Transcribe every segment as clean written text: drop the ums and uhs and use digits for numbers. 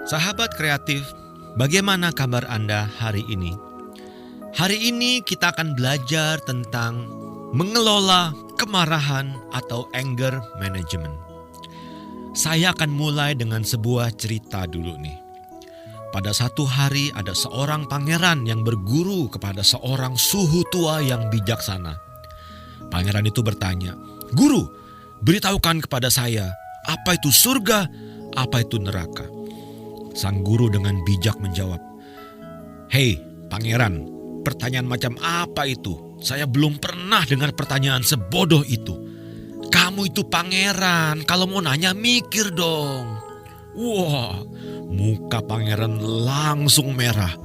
Sahabat kreatif, bagaimana kabar Anda hari ini? Hari ini kita akan belajar tentang mengelola kemarahan atau anger management. Saya akan mulai dengan sebuah cerita dulu nih. Pada satu hari ada seorang pangeran yang berguru kepada seorang suhu tua yang bijaksana. Pangeran itu bertanya, "Guru, beritahukan kepada saya, apa itu surga, apa itu neraka?" Sang guru dengan bijak menjawab, "Hei pangeran, pertanyaan macam apa itu? Saya belum pernah dengar pertanyaan sebodoh itu. Kamu itu pangeran, kalau mau nanya mikir dong." Wah, muka pangeran langsung merah,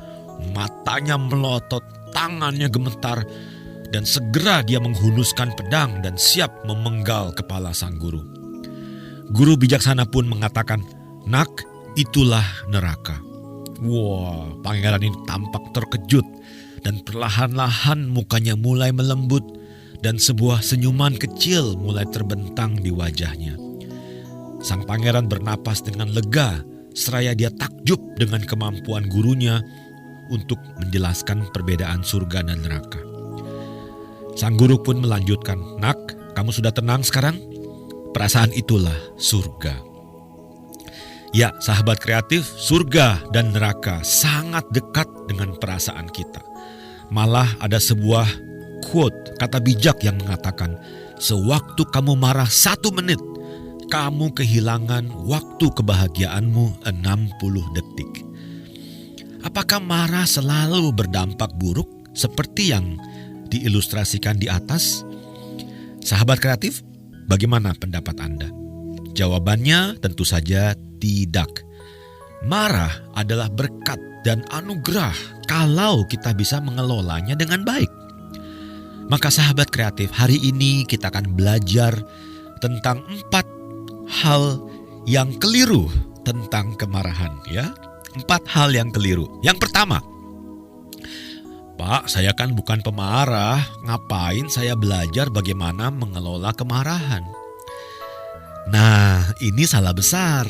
matanya melotot, tangannya gemetar, dan segera dia menghunuskan pedang dan siap memenggal kepala sang guru. Guru bijaksana pun mengatakan, "Nak, itulah neraka." Wah, pangeran ini tampak terkejut dan perlahan-lahan mukanya mulai melembut dan sebuah senyuman kecil mulai terbentang di wajahnya. Sang pangeran bernapas dengan lega seraya dia takjub dengan kemampuan gurunya untuk menjelaskan perbedaan surga dan neraka. Sang guru pun melanjutkan, "Nak, kamu sudah tenang sekarang? Perasaan itulah surga." Ya, sahabat kreatif, surga dan neraka sangat dekat dengan perasaan kita. Malah ada sebuah quote, kata bijak yang mengatakan, "Sewaktu kamu marah 1 menit, kamu kehilangan waktu kebahagiaanmu 60 detik." Apakah marah selalu berdampak buruk seperti yang diilustrasikan di atas? Sahabat kreatif, bagaimana pendapat Anda? Jawabannya tentu saja tidak. Marah adalah berkat dan anugerah kalau kita bisa mengelolanya dengan baik. Maka sahabat kreatif, hari ini kita akan belajar tentang 4 hal yang keliru tentang kemarahan, ya. 4 hal yang keliru. Yang pertama, "Pak, saya kan bukan pemarah, ngapain saya belajar bagaimana mengelola kemarahan?" Nah, ini salah besar.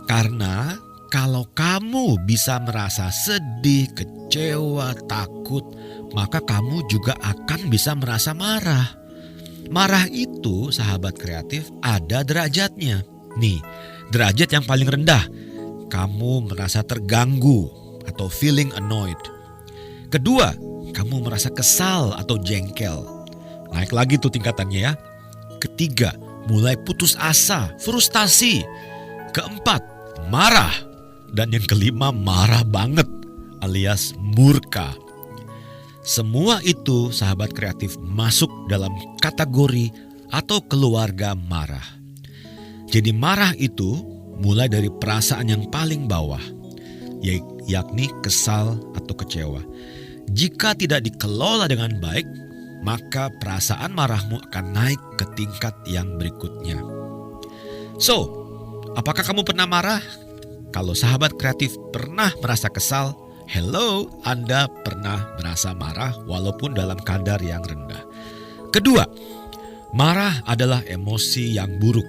Karena kalau kamu bisa merasa sedih, kecewa, takut, maka kamu juga akan bisa merasa marah. Marah itu, sahabat kreatif, ada derajatnya. Nih, derajat yang paling rendah, kamu merasa terganggu atau feeling annoyed. Kedua, kamu merasa kesal atau jengkel. Naik lagi tuh tingkatannya ya. Ketiga, mulai putus asa, frustasi. Keempat, marah. Dan yang kelima, marah banget alias murka. Semua itu, sahabat kreatif, masuk dalam kategori atau keluarga marah. Jadi marah itu mulai dari perasaan yang paling bawah, yakni kesal atau kecewa. Jika tidak dikelola dengan baik, maka perasaan marahmu akan naik ke tingkat yang berikutnya. So, apakah kamu pernah marah? Kalau sahabat kreatif pernah merasa kesal, hello, Anda pernah merasa marah walaupun dalam kadar yang rendah. Kedua, marah adalah emosi yang buruk.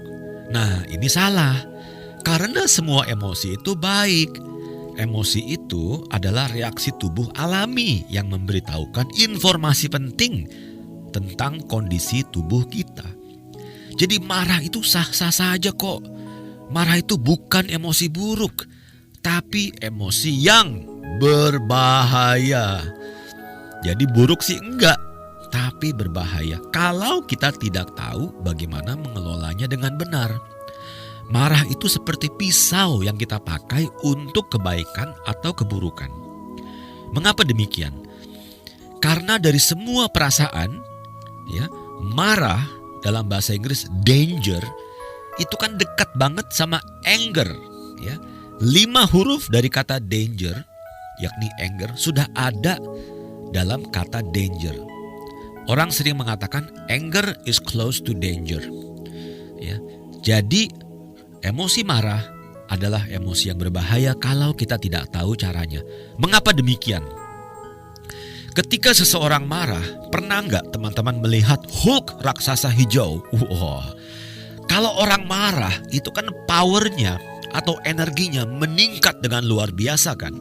Nah, ini salah. Karena semua emosi itu baik. Emosi itu adalah reaksi tubuh alami yang memberitahukan informasi penting tentang kondisi tubuh kita. Jadi marah itu sah-sah saja kok. Marah itu bukan emosi buruk, tapi emosi yang berbahaya. Jadi buruk sih enggak, tapi berbahaya kalau kita tidak tahu bagaimana mengelolanya dengan benar. Marah itu seperti pisau yang kita pakai untuk kebaikan atau keburukan. Mengapa demikian? Karena dari semua perasaan, ya, marah dalam bahasa Inggris danger itu kan dekat banget sama anger, ya. 5 huruf dari kata danger, yakni anger, sudah ada dalam kata danger. Orang sering mengatakan anger is close to danger, ya. Jadi emosi marah adalah emosi yang berbahaya kalau kita tidak tahu caranya. Mengapa demikian? Ketika seseorang marah, pernah nggak teman-teman melihat Hulk raksasa hijau? Wah, kalau orang marah itu kan powernya atau energinya meningkat dengan luar biasa kan.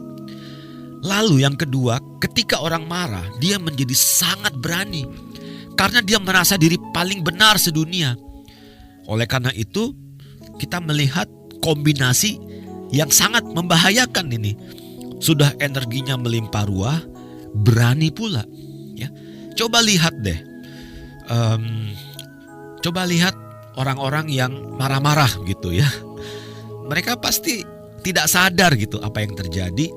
Lalu yang kedua, ketika orang marah, dia menjadi sangat berani karena dia merasa diri paling benar sedunia. Oleh karena itu, kita melihat kombinasi yang sangat membahayakan ini. Sudah energinya melimpah ruah, berani pula. Ya, coba lihat deh. Coba lihat orang-orang yang marah-marah gitu ya. Mereka pasti tidak sadar gitu apa yang terjadi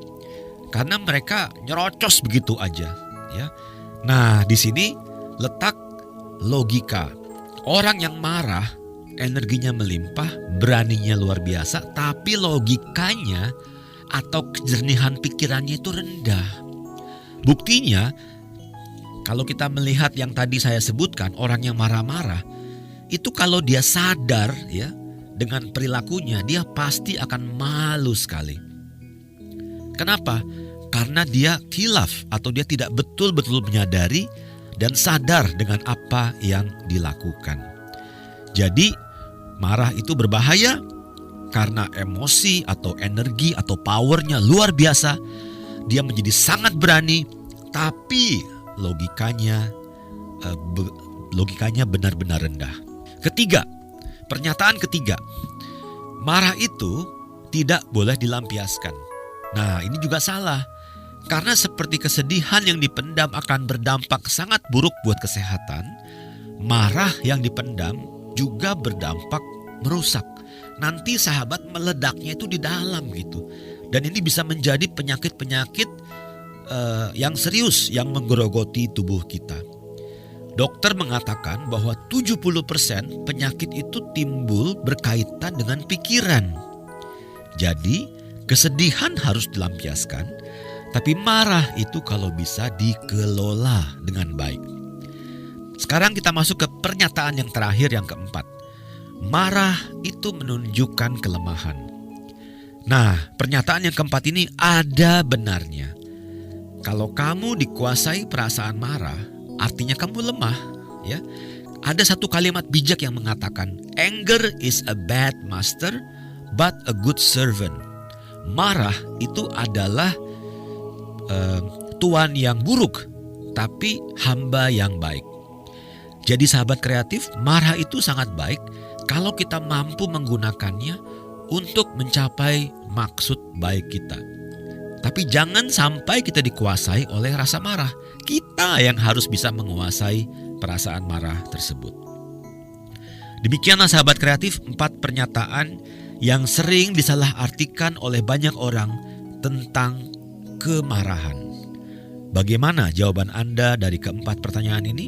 karena mereka nyerocos begitu aja ya. Nah, di sini letak logika. Orang yang marah, energinya melimpah, beraninya luar biasa, tapi logikanya atau kejernihan pikirannya itu rendah. Buktinya, kalau kita melihat yang tadi saya sebutkan, orang yang marah-marah, itu kalau dia sadar ya dengan perilakunya, dia pasti akan malu sekali. Kenapa? Karena dia khilaf atau dia tidak betul-betul menyadari dan sadar dengan apa yang dilakukan. Jadi marah itu berbahaya karena emosi atau energi atau powernya luar biasa. Dia menjadi sangat berani, tapi logikanya benar-benar rendah. Ketiga, pernyataan ketiga, marah itu tidak boleh dilampiaskan. Nah, ini juga salah. Karena seperti kesedihan yang dipendam akan berdampak sangat buruk buat kesehatan, marah yang dipendam juga berdampak merusak. Nanti sahabat meledaknya itu di dalam gitu. Dan ini bisa menjadi penyakit-penyakit yang serius yang menggerogoti tubuh kita. Dokter mengatakan bahwa 70% penyakit itu timbul berkaitan dengan pikiran. Jadi kesedihan harus dilampiaskan, tapi marah itu kalau bisa dikelola dengan baik. Sekarang kita masuk ke pernyataan yang terakhir, yang keempat. Marah itu menunjukkan kelemahan. Nah, pernyataan yang keempat ini ada benarnya. Kalau kamu dikuasai perasaan marah, artinya kamu lemah, ya. Ada satu kalimat bijak yang mengatakan, anger is a bad master but a good servant. Marah itu adalah tuan yang buruk, tapi hamba yang baik. Jadi sahabat kreatif, marah itu sangat baik kalau kita mampu menggunakannya untuk mencapai maksud baik kita. Tapi jangan sampai kita dikuasai oleh rasa marah. Kita yang harus bisa menguasai perasaan marah tersebut. Demikianlah sahabat kreatif, 4 pernyataan yang sering disalahartikan oleh banyak orang tentang kemarahan. Bagaimana jawaban Anda dari keempat pertanyaan ini?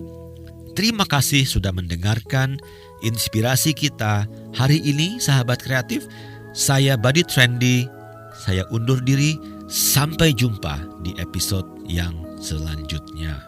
Terima kasih sudah mendengarkan inspirasi kita hari ini sahabat kreatif. Saya Buddy Trendy, saya undur diri. Sampai jumpa di episode yang selanjutnya.